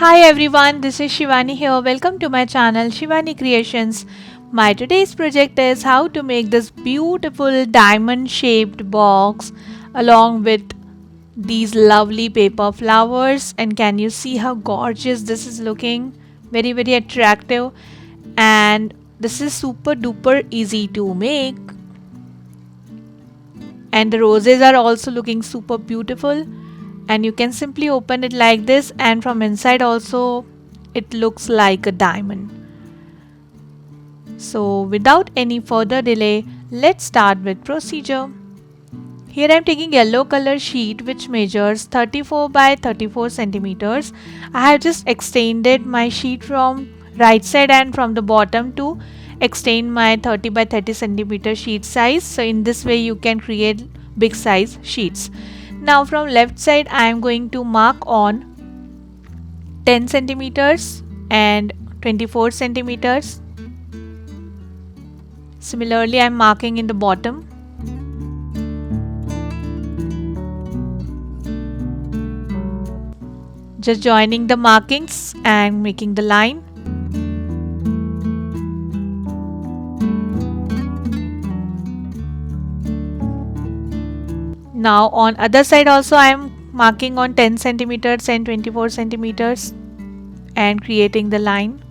Hi everyone, this is Shivani here. Welcome to my channel Shivani Creations. My today's project is how to make this beautiful diamond shaped box along with these lovely paper flowers. And can you see how gorgeous this is looking? Very attractive, and this is super duper easy to make, and the roses are also looking super beautiful, and you can simply open it like this, and from inside also it looks like a diamond. So without any further delay, let's start with procedure. Here I am taking yellow color sheet which measures 34 by 34 centimeters. I have just extended my sheet from right side and from the bottom to extend my 30 by 30 centimeter sheet size. So in this way you can create big size sheets. Now from left side I am going to mark on 10 centimeters and 24 centimeters. Similarly I am marking in the bottom. Just joining the markings and making the line. Now on other side also I am marking on 10 centimeters and 24 centimeters and creating the line.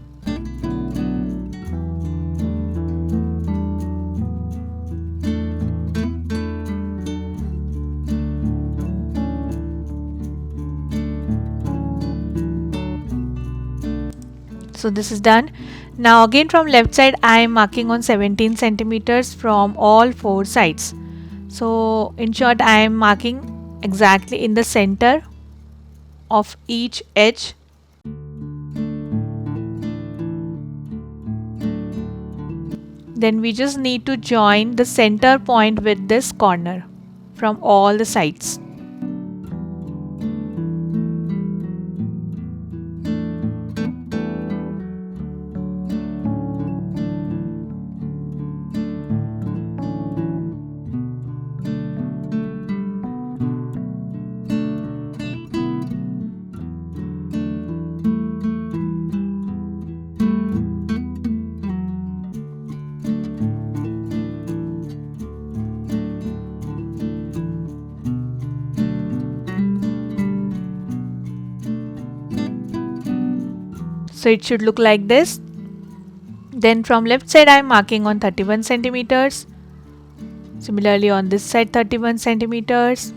So this is done. Now again from left side I am marking on 17 centimeters from all four sides. So in short I am marking exactly in the center of each edge. Then we just need to join the center point with this corner from all the sides. So it should look like this. Then from left side I am marking on 31 centimeters. Similarly on this side 31 centimeters.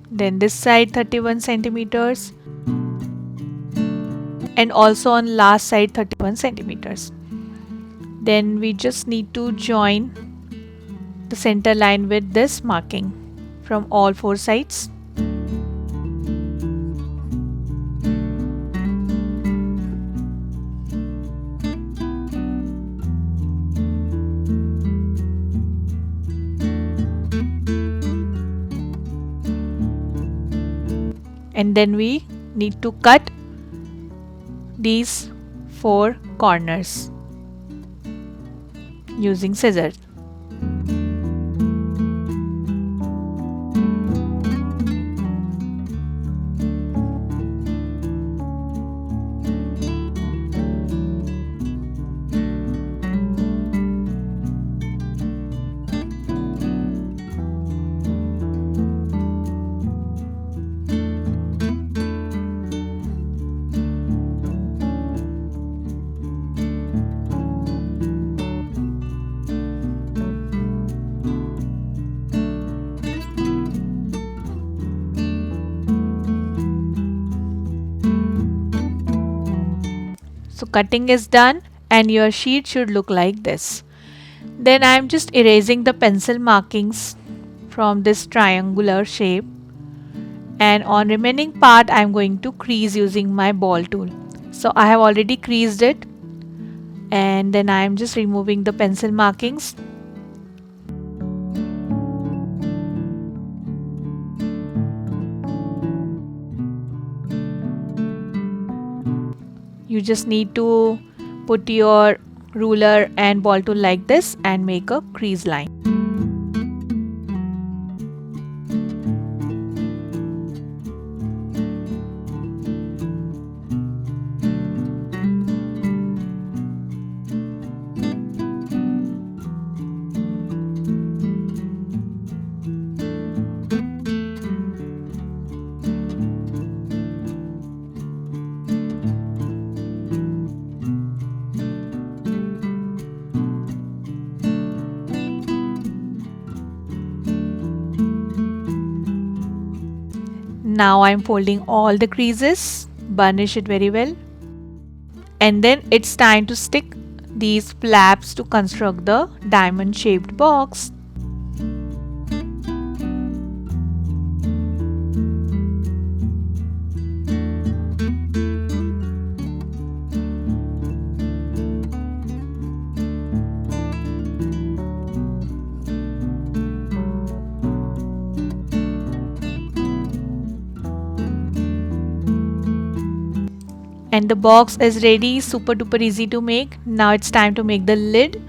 Then this side 31 centimeters. And also on last side 31 centimeters. Then we just need to join the center line with this marking from all four sides. And then we need to cut these four corners using scissors. So cutting is done and your sheet should look like this. Then I am just erasing the pencil markings from this triangular shape, and on remaining part I am going to crease using my ball tool. So I have already creased it, and then I am just removing the pencil markings. You just need to put your ruler and ball tool like this and make a crease line. Now I'm folding all the creases, burnish it very well. And then it's time to stick these flaps to construct the diamond shaped box. And the box is ready, super duper easy to make. Now it's time to make the lid.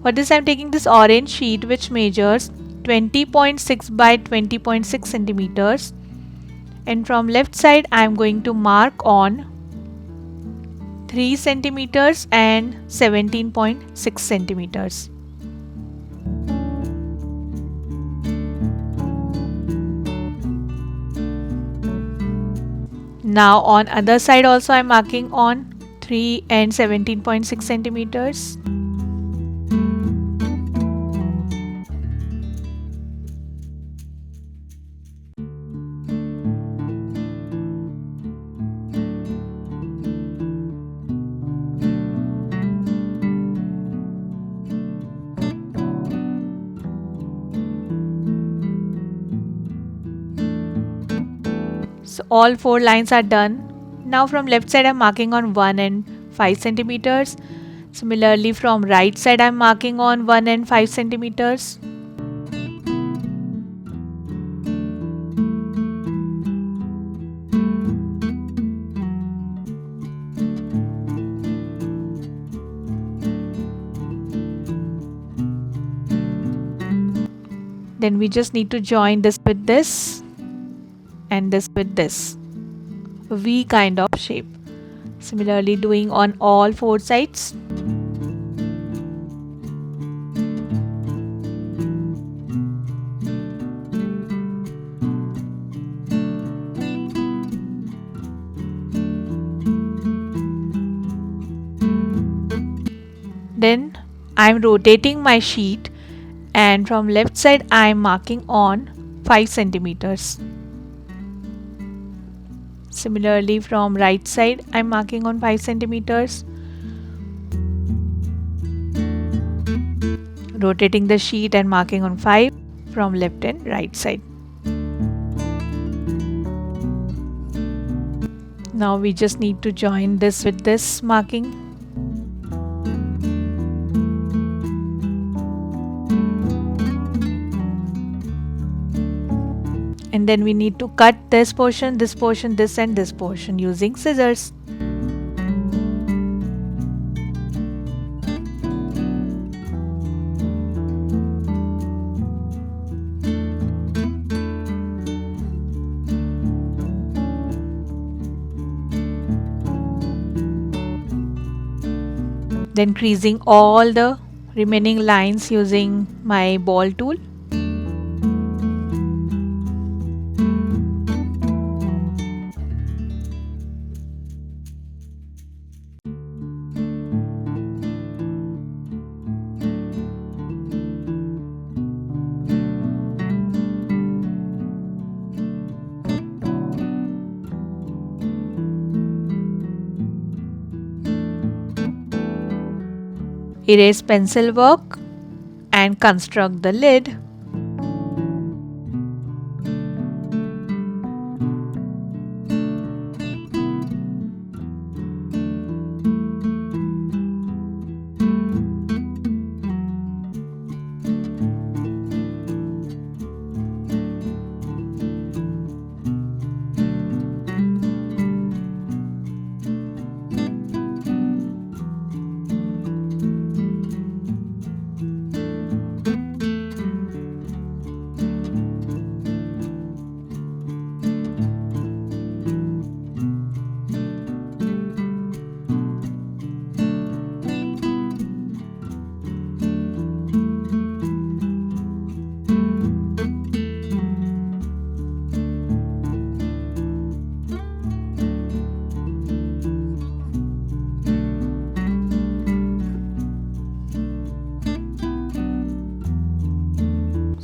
For this I'm taking this orange sheet which measures 20.6 by 20.6 centimeters, and from left side I'm going to mark on 3 centimeters and 17.6 centimeters. Now on other side also I'm marking on 3 and 17.6 centimeters. So all 4 lines are done. Now from left side I'm marking on 1 and 5 centimeters. Similarly from right side I'm marking on 1 and 5 centimeters. Then we just need to join this with this and this with this. V kind of shape. Similarly doing on all 4 sides. Then I'm rotating my sheet, and from left side I'm marking on 5 centimeters. Similarly from right side I'm marking on 5 centimeters. Rotating the sheet and marking on 5 from left and right side. Now we just need to join this with this marking. And then we need to cut this portion, this and this portion using scissors. Then creasing all the remaining lines using my ball tool. Erase pencil work and construct the lid.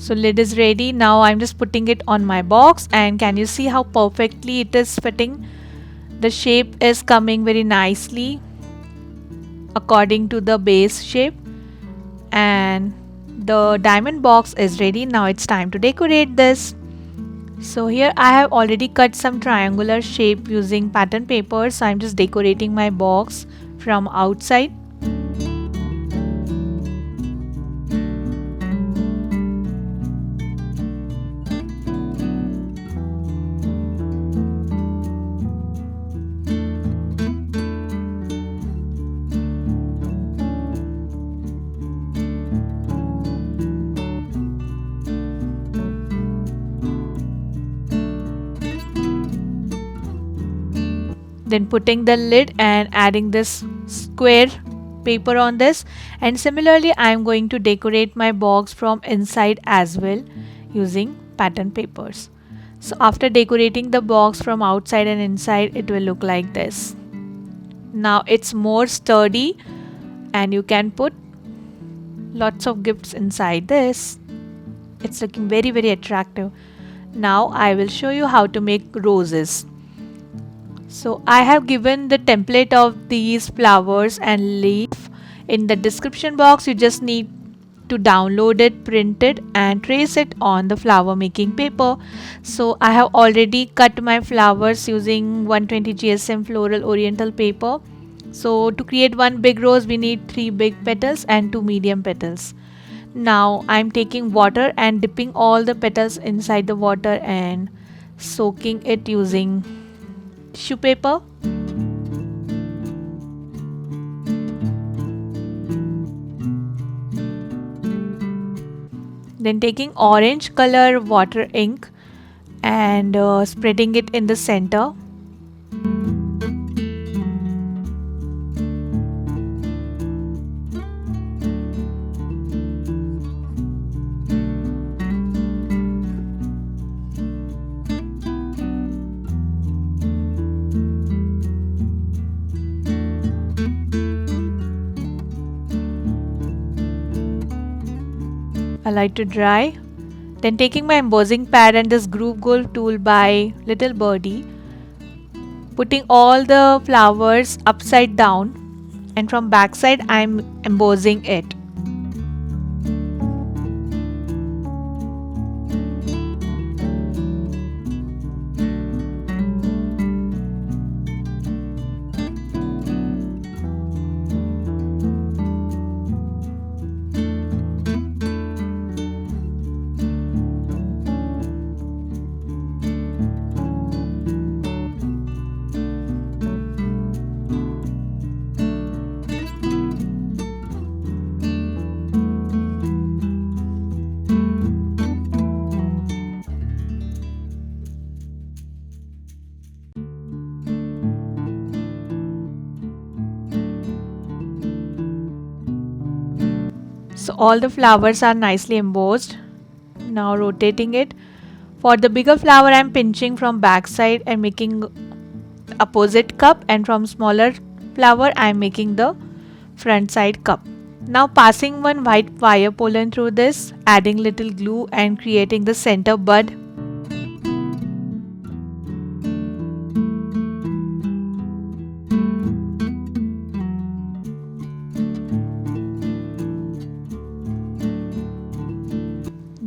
So lid is ready. Now I'm just putting it on my box, and can you see how perfectly it is fitting? The shape is coming very nicely according to the base shape, and the diamond box is ready. Now it's time to decorate this. So here I have already cut some triangular shape using pattern paper, so I'm just decorating my box from outside. Then putting the lid and adding this square paper on this, and similarly I am going to decorate my box from inside as well using pattern papers. So after decorating the box from outside and inside, it will look like this. Now it's more sturdy and you can put lots of gifts inside this. It's looking very attractive. Now I will show you how to make roses. So I have given the template of these flowers and leaf in the description box. You just need to download it, print it and trace it on the flower making paper. So I have already cut my flowers using 120 GSM floral oriental paper. So to create one big rose we need 3 big petals and 2 medium petals. Now I'm taking water and dipping all the petals inside the water and soaking it using tissue paper. Then taking orange color water ink and spreading it in the center. Allow it to dry. Then taking my embossing pad and this groove gold tool by Little Birdie, putting all the flowers upside down, and from back side I'm embossing it. So all the flowers are nicely embossed. Now rotating it. For the bigger flower I'm pinching from back side and making opposite cup, and from smaller flower I'm making the front side cup. Now passing one white wire pollen through this, adding little glue and creating the center bud.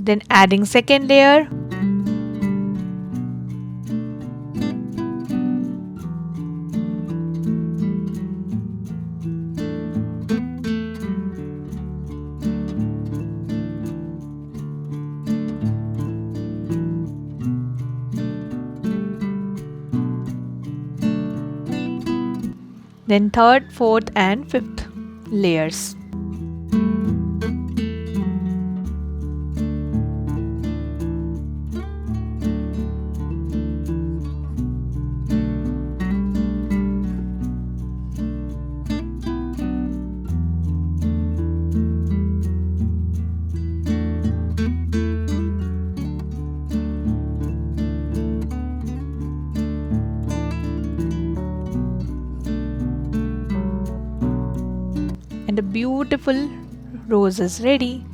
Then adding second layer. Then third, fourth and fifth layers. And a beautiful rose is ready.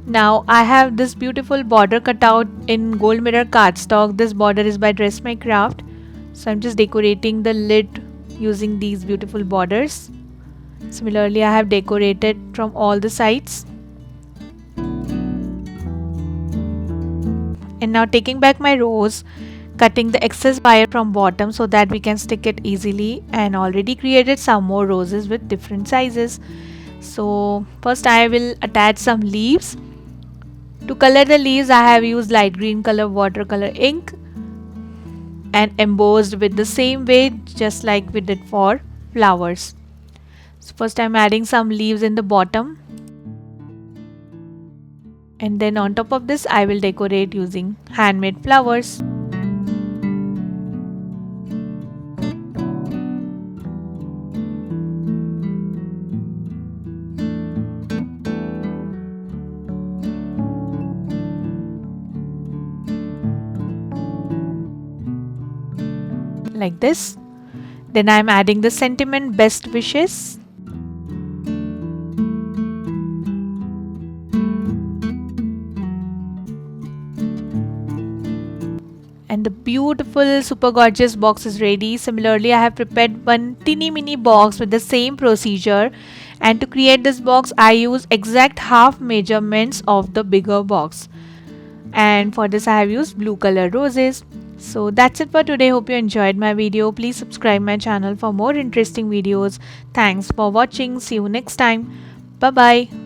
Now I have this beautiful border cut out in gold mirror cardstock. This border is by Dress My Craft. So I'm just decorating the lid using these beautiful borders. Similarly, I have decorated from all the sides. And now taking back my rose, cutting the excess wire from bottom so that we can stick it easily, and already created some more roses with different sizes. So first I will attach some leaves. To color the leaves, I have used light green color watercolor ink and embossed with the same way just like we did for flowers. So first I'm adding some leaves in the bottom, and then on top of this I will decorate using handmade flowers. Like this. Then I'm adding the sentiment best wishes. And the beautiful super gorgeous box is ready. Similarly, I have prepared one teeny mini box with the same procedure, and to create this box I use exact half measurements of the bigger box, and for this I have used blue color roses. So that's it for today. Hope you enjoyed my video. Please subscribe my channel for more interesting videos. Thanks for watching. See you next time. Bye bye.